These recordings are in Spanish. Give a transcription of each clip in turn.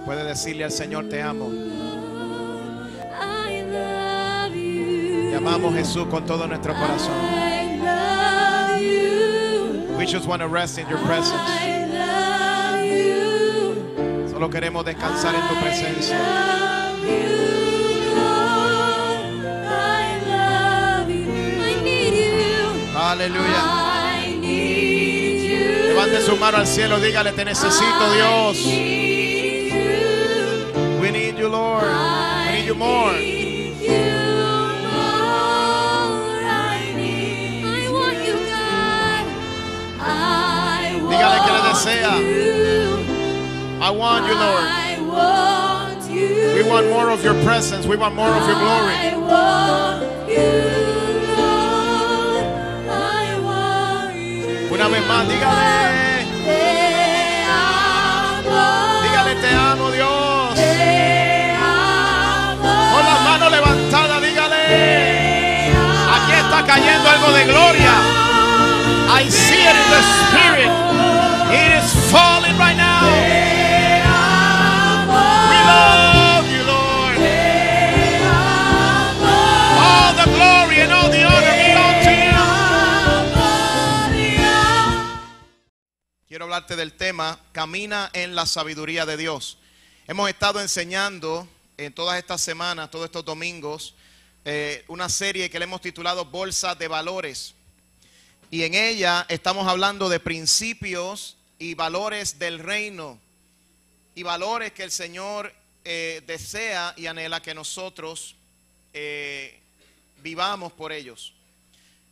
Puede decirle al Señor: te amo. Te amamos, Jesús, con todo nuestro corazón. We just want to rest in your presence. Solo queremos descansar en tu presencia. Aleluya. Levante su mano al cielo, dígale: te necesito, Dios. We need you, Lord. We need you more. Dígale que le desea. I want you, Lord. We want more of your presence. We want more of your glory. Una vez más, dígale. Dígale: te amo, Dios. Con las manos levantadas, dígale: aquí está cayendo algo de gloria. I see it in the spirit. It is falling right now. We love you, Lord. All the glory and all the honor belong to you. Quiero hablarte del tema: camina en la sabiduría de Dios. Hemos estado enseñando en todas estas semanas, todos estos domingos, una serie que le hemos titulado Bolsa de Valores. Y en ella estamos hablando de principios y valores del reino. Y valores que el Señor desea y anhela que nosotros vivamos por ellos.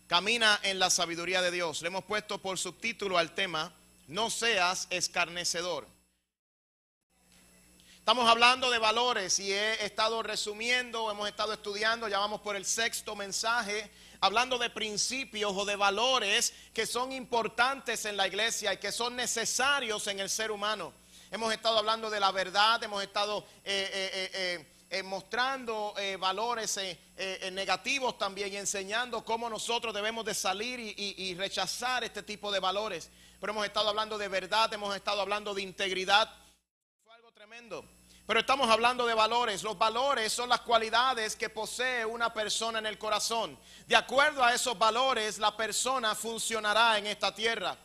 Camina en la sabiduría de Dios. Le hemos puesto por subtítulo al tema: no seas escarnecedor. Estamos hablando de valores y he estado resumiendo, hemos estado estudiando, ya vamos por el 6º mensaje, hablando de principios o de valores que son importantes en la iglesia y que son necesarios en el ser humano. Hemos estado hablando de la verdad, hemos estado mostrando valores negativos también y enseñando cómo nosotros debemos de salir y rechazar este tipo de valores. Pero hemos estado hablando de verdad, hemos estado hablando de integridad. Fue algo tremendo. Pero estamos hablando de valores. Los valores son las cualidades que posee una persona en el corazón. De acuerdo a esos valores, la persona funcionará en esta tierra.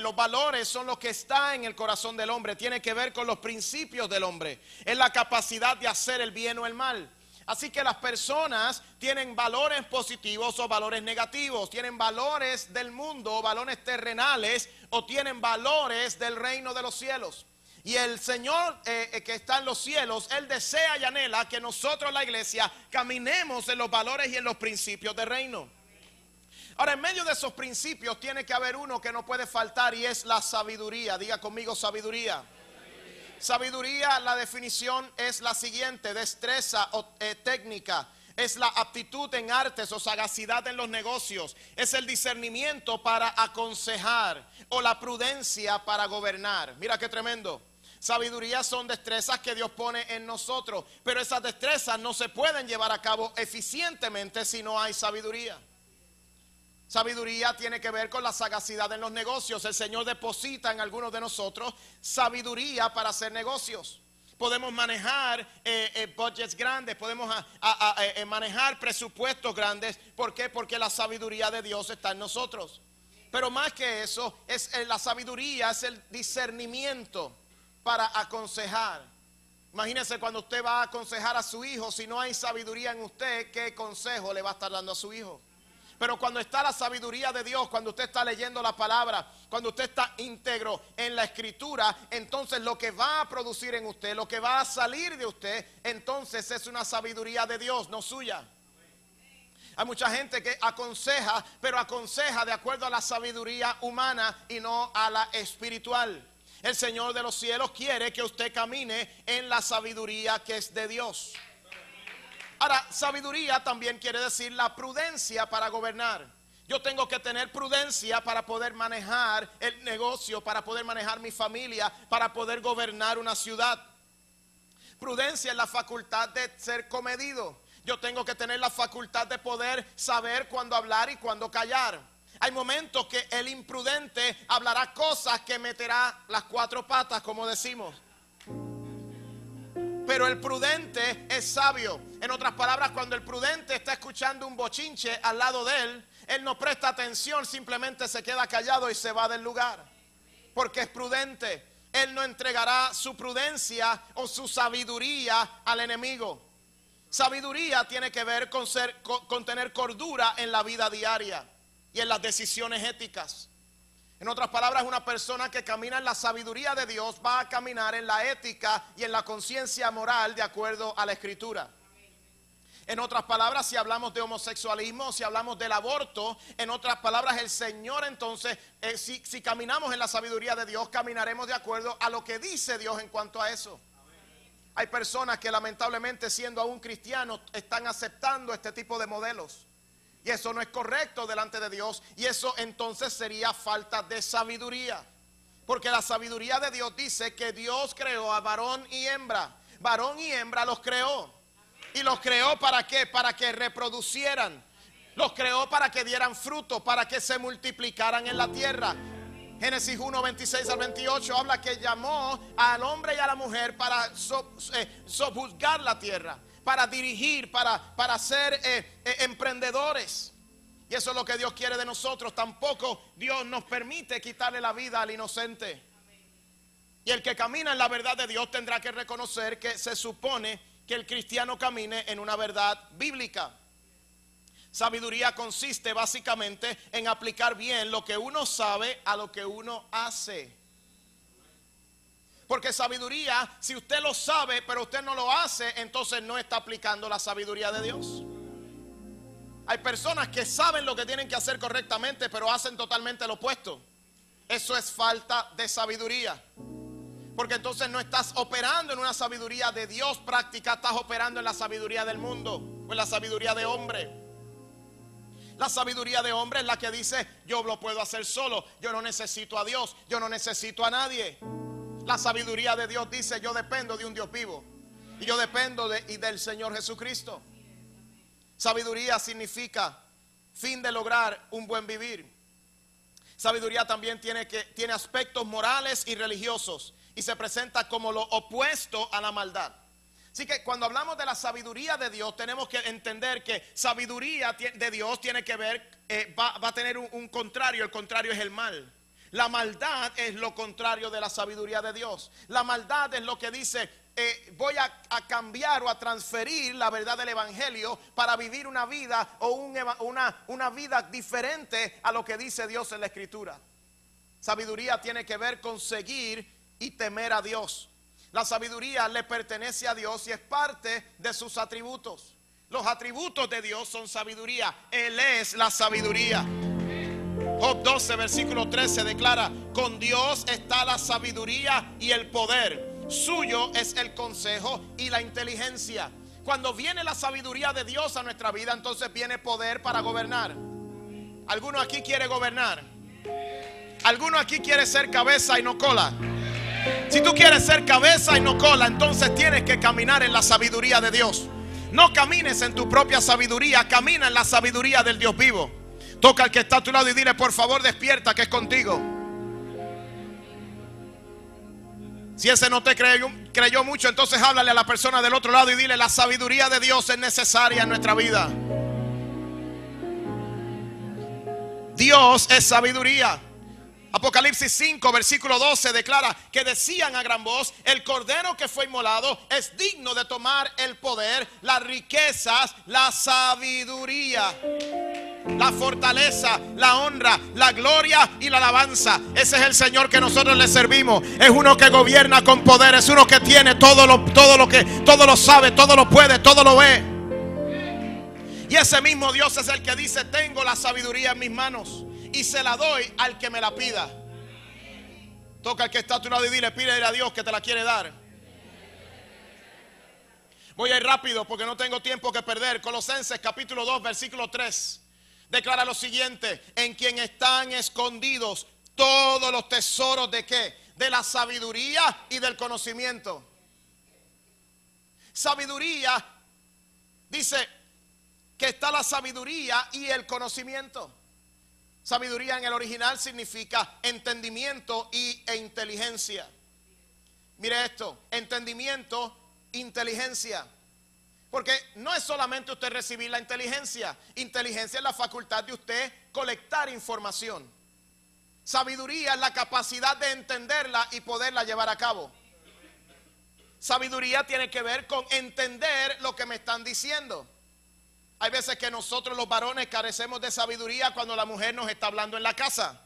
Los valores son lo que está en el corazón del hombre. Tiene que ver con los principios del hombre. Es la capacidad de hacer el bien o el mal. Así que las personas tienen valores positivos o valores negativos. Tienen valores del mundo, valores terrenales, o tienen valores del reino de los cielos. Y el Señor que está en los cielos, Él desea y anhela que nosotros, la iglesia, caminemos en los valores y en los principios del reino. Ahora, en medio de esos principios tiene que haber uno que no puede faltar, y es la sabiduría. Diga conmigo: sabiduría. Sabiduría, la definición es la siguiente: destreza o técnica. Es la aptitud en artes o sagacidad en los negocios. Es el discernimiento para aconsejar o la prudencia para gobernar. Mira qué tremendo. Sabiduría son destrezas que Dios pone en nosotros, pero esas destrezas no se pueden llevar a cabo eficientemente si no hay sabiduría. Sabiduría tiene que ver con la sagacidad en los negocios. El Señor deposita en algunos de nosotros sabiduría para hacer negocios. Podemos manejar budgets grandes, podemos manejar presupuestos grandes. ¿Por qué? Porque la sabiduría de Dios está en nosotros. Pero más que eso, la sabiduría es el discernimiento para aconsejar. Imagínese cuando usted va a aconsejar a su hijo, si no hay sabiduría en usted, ¿qué consejo le va a estar dando a su hijo? Pero cuando está la sabiduría de Dios, cuando usted está leyendo la palabra, cuando usted está íntegro en la escritura, entonces lo que va a producir en usted, lo que va a salir de usted, entonces es una sabiduría de Dios, no suya. Hay mucha gente que aconseja, pero aconseja de acuerdo a la sabiduría humana y no a la espiritual. El Señor de los cielos quiere que usted camine en la sabiduría que es de Dios. Ahora, sabiduría también quiere decir la prudencia para gobernar. Yo tengo que tener prudencia para poder manejar el negocio, para poder manejar mi familia, para poder gobernar una ciudad. Prudencia es la facultad de ser comedido. Yo tengo que tener la facultad de poder saber cuándo hablar y cuándo callar. Hay momentos que el imprudente hablará cosas que meterá las cuatro patas, como decimos. pero el prudente es sabio. En otras palabras, cuando el prudente está escuchando un bochinche al lado de él, él no presta atención, simplemente se queda callado y se va del lugar. Porque es prudente. Él no entregará su prudencia o su sabiduría al enemigo. Sabiduría tiene que ver con tener cordura en la vida diaria y en las decisiones éticas. En otras palabras, una persona que camina en la sabiduría de Dios va a caminar en la ética y en la conciencia moral de acuerdo a la Escritura. En otras palabras, si hablamos de homosexualismo, si hablamos del aborto, en otras palabras, el Señor entonces, si caminamos en la sabiduría de Dios, caminaremos de acuerdo a lo que dice Dios en cuanto a eso. Hay personas que lamentablemente, siendo aún cristianos, están aceptando este tipo de modelos. Y eso no es correcto delante de Dios. Y eso entonces sería falta de sabiduría. Porque la sabiduría de Dios dice que Dios creó a varón y hembra. Varón y hembra los creó. ¿Y los creó para qué? Para que reproducieran. Los creó para que dieran fruto, para que se multiplicaran en la tierra. Génesis 1, 26 al 28 habla que llamó al hombre y a la mujer para sojuzgar la tierra, para dirigir, para ser emprendedores. Y eso es lo que Dios quiere de nosotros. Tampoco Dios nos permite quitarle la vida al inocente. Y el que camina en la verdad de Dios tendrá que reconocer que se supone que el cristiano camine en una verdad bíblica. Sabiduría consiste básicamente en aplicar bien lo que uno sabe a lo que uno hace. Porque sabiduría, si usted lo sabe pero usted no lo hace, entonces no está aplicando la sabiduría de Dios. Hay personas que saben lo que tienen que hacer correctamente, pero hacen totalmente lo opuesto. Eso es falta de sabiduría. Porque entonces no estás operando en una sabiduría de Dios práctica, estás operando en la sabiduría del mundo o en la sabiduría de hombre. La sabiduría de hombre es la que dice: yo lo puedo hacer solo, yo no necesito a Dios, yo no necesito a nadie. La sabiduría de Dios dice: yo dependo de un Dios vivo y yo dependo del Señor Jesucristo. Sabiduría significa fin de lograr un buen vivir. Sabiduría también tiene aspectos morales y religiosos y se presenta como lo opuesto a la maldad. Así que cuando hablamos de la sabiduría de Dios, tenemos que entender que sabiduría de Dios tiene que ver, va a tener un contrario. El contrario es el mal. La maldad es lo contrario de la sabiduría de Dios. La maldad es lo que dice: voy a cambiar o a transferir la verdad del evangelio para vivir una vida o una vida diferente a lo que dice Dios en la Escritura. Sabiduría tiene que ver con seguir y temer a Dios. La sabiduría le pertenece a Dios y es parte de sus atributos. Los atributos de Dios son sabiduría. Él es la sabiduría. Job 12, versículo 13 declara: con Dios está la sabiduría y el poder. Suyo es el consejo y la inteligencia. Cuando viene la sabiduría de Dios a nuestra vida, entonces viene poder para gobernar. ¿Alguno aquí quiere gobernar? ¿Alguno aquí quiere ser cabeza y no cola? Si tú quieres ser cabeza y no cola, entonces tienes que caminar en la sabiduría de Dios. No camines en tu propia sabiduría, camina en la sabiduría del Dios vivo. Toca al que está a tu lado y dile: por favor, despierta, que es contigo. Si ese no te creyó mucho, entonces háblale a la persona del otro lado y dile: la sabiduría de Dios es necesaria en nuestra vida. Dios es sabiduría. Apocalipsis 5, versículo 12 declara que decían a gran voz: el cordero que fue inmolado es digno de tomar el poder, las riquezas, la sabiduría, la fortaleza, la honra, la gloria y la alabanza. Ese es el Señor que nosotros le servimos. Es uno que gobierna con poder, es uno que tiene todo lo sabe, todo lo puede, todo lo ve. Y ese mismo Dios es el que dice: tengo la sabiduría en mis manos y se la doy al que me la pida. Toca al que está a tu lado y dile: pídele a Dios que te la quiere dar. Voy a ir rápido porque no tengo tiempo que perder. Colosenses capítulo 2, versículo 3 declara lo siguiente: en quien están escondidos todos los tesoros de ¿qué? De la sabiduría y del conocimiento. Sabiduría, dice que está la sabiduría y el conocimiento. Sabiduría en el original significa entendimiento e inteligencia. Mire esto: entendimiento inteligencia. Porque no es solamente usted recibir la inteligencia. Inteligencia es la facultad de usted colectar información. Sabiduría es la capacidad de entenderla y poderla llevar a cabo. Sabiduría tiene que ver con entender lo que me están diciendo. Hay veces que nosotros los varones carecemos de sabiduría cuando la mujer nos está hablando en la casa.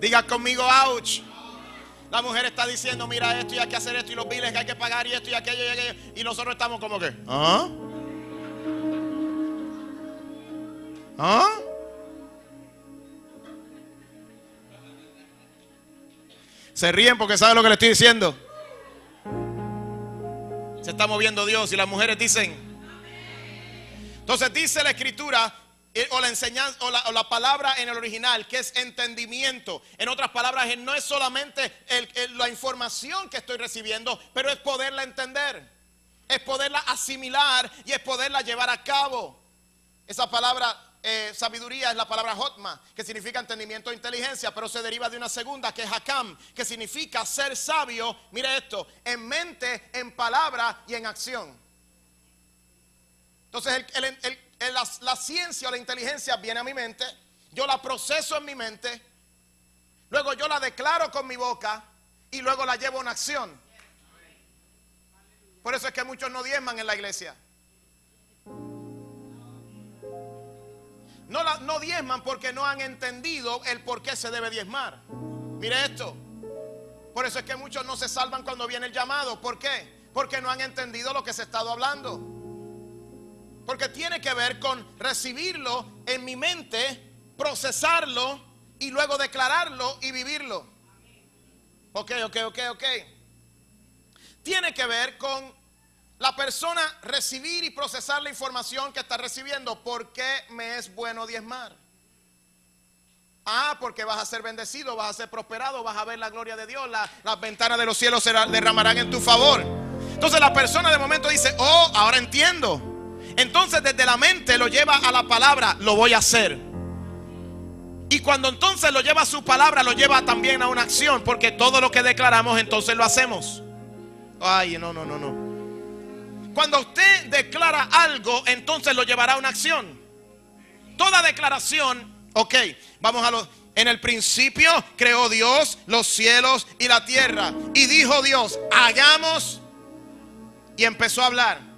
Diga conmigo, ouch. La mujer está diciendo, mira esto y hay que hacer esto y los biles que hay que pagar y esto y aquello y aquello. Y nosotros estamos como que, ¿ah? ¿Ah? Se ríen porque saben lo que le estoy diciendo. Se está moviendo Dios y las mujeres dicen. Entonces dice la escritura o la enseñanza o la palabra en el original, que es entendimiento. En otras palabras, no es solamente la información que estoy recibiendo, pero es poderla entender, es poderla asimilar y es poderla llevar a cabo. Esa palabra sabiduría es la palabra hotma, que significa entendimiento e inteligencia, pero se deriva de una segunda que es hakam, que significa ser sabio. Mire esto, en mente, en palabra y en acción. Entonces la ciencia o la inteligencia viene a mi mente, yo la proceso en mi mente, luego yo la declaro con mi boca y luego la llevo a una acción. Por eso es que muchos no diezman en la iglesia. No diezman porque no han entendido el por qué se debe diezmar. Mire esto. Por eso es que muchos no se salvan cuando viene el llamado. ¿Por qué? Porque no han entendido lo que se ha estado hablando. Porque tiene que ver con recibirlo en mi mente, procesarlo y luego declararlo y vivirlo. Ok. Tiene que ver con la persona recibir y procesar la información que está recibiendo. ¿Por qué me es bueno diezmar? Porque vas a ser bendecido, vas a ser prosperado, vas a ver la gloria de Dios, las ventanas de los cielos se derramarán en tu favor. Entonces la persona de momento dice, oh, ahora entiendo. Entonces desde la mente lo lleva a la palabra, lo voy a hacer. Y cuando entonces lo lleva a su palabra, lo lleva también a una acción, porque todo lo que declaramos entonces lo hacemos. No. Cuando usted declara algo, entonces lo llevará a una acción. Toda declaración, vamos en el principio creó Dios los cielos y la tierra. Y dijo Dios, hagamos. Y empezó a hablar.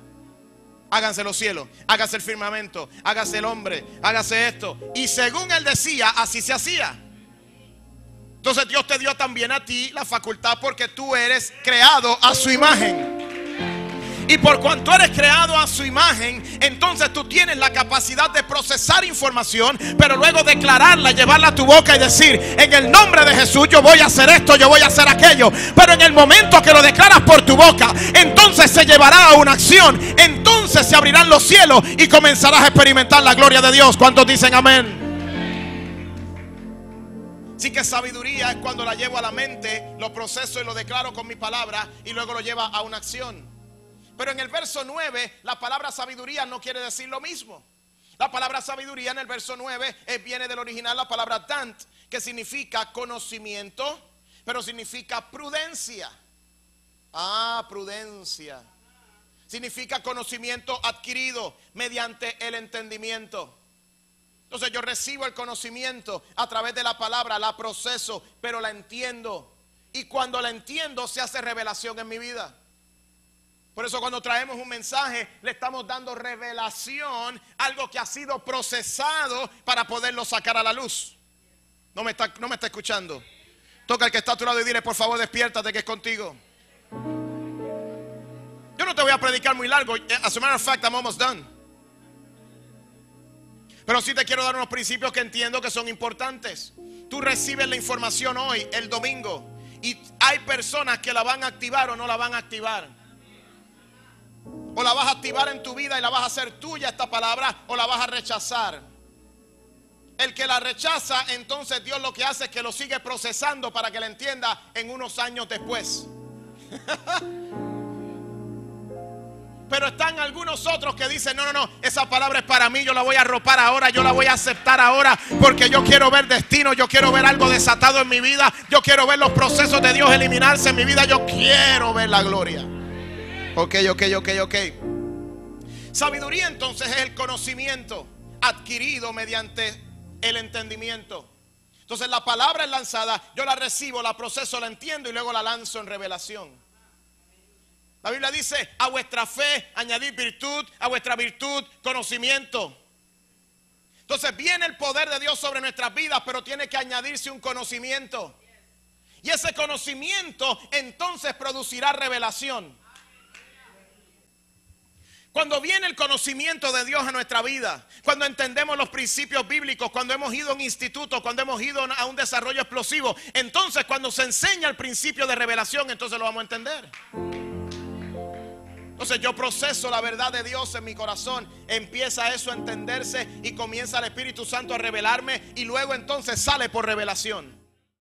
Háganse los cielos, hágase el firmamento, hágase el hombre, hágase esto. Y según él decía, así se hacía. Entonces Dios te dio también a ti la facultad, porque tú eres creado a su imagen. Y por cuanto eres creado a su imagen, entonces tú tienes la capacidad de procesar información, pero luego declararla, llevarla a tu boca y decir, en el nombre de Jesús yo voy a hacer esto, yo voy a hacer aquello. Pero en el momento que lo declaras por tu boca, entonces se llevará a una acción. Entonces se abrirán los cielos y comenzarás a experimentar la gloria de Dios. ¿Cuántos dicen amén? Así que sabiduría es cuando la llevo a la mente, lo proceso y lo declaro con mi palabra y luego lo lleva a una acción. Pero en el verso 9, la palabra sabiduría no quiere decir lo mismo. La palabra sabiduría en el verso 9 viene del original la palabra dant, que significa conocimiento, pero significa prudencia. Prudencia. Significa conocimiento adquirido mediante el entendimiento. Entonces yo recibo el conocimiento a través de la palabra, la proceso, pero la entiendo. Y cuando la entiendo se hace revelación en mi vida. Por eso cuando traemos un mensaje le estamos dando revelación, algo que ha sido procesado para poderlo sacar a la luz. No me está escuchando. Toca al que está a tu lado y dile, por favor, despiértate, que es contigo. Yo no te voy a predicar muy largo. As a matter of fact, I'm almost done. Pero sí te quiero dar unos principios que entiendo que son importantes. Tú recibes la información hoy, el domingo, y hay personas que la van a activar o no la van a activar. O la vas a activar en tu vida y la vas a hacer tuya esta palabra, o la vas a rechazar. El que la rechaza, entonces Dios lo que hace es que lo sigue procesando para que la entienda en unos años después. Pero están algunos otros que dicen, no, esa palabra es para mí, yo la voy a arropar ahora, yo la voy a aceptar ahora, porque yo quiero ver destino, yo quiero ver algo desatado en mi vida, yo quiero ver los procesos de Dios eliminarse en mi vida, yo quiero ver la gloria. Ok. Sabiduría entonces es el conocimiento adquirido mediante el entendimiento. Entonces la palabra es lanzada, yo la recibo, la proceso, la entiendo y luego la lanzo en revelación. La Biblia dice, a vuestra fe añadid virtud, a vuestra virtud conocimiento. Entonces viene el poder de Dios sobre nuestras vidas, pero tiene que añadirse un conocimiento. Y ese conocimiento entonces producirá revelación. Cuando viene el conocimiento de Dios a nuestra vida, cuando entendemos los principios bíblicos, cuando hemos ido a un instituto, cuando hemos ido a un desarrollo explosivo, entonces cuando se enseña el principio de revelación, entonces lo vamos a entender. Entonces yo proceso la verdad de Dios en mi corazón, empieza eso a entenderse y comienza el Espíritu Santo a revelarme y luego entonces sale por revelación.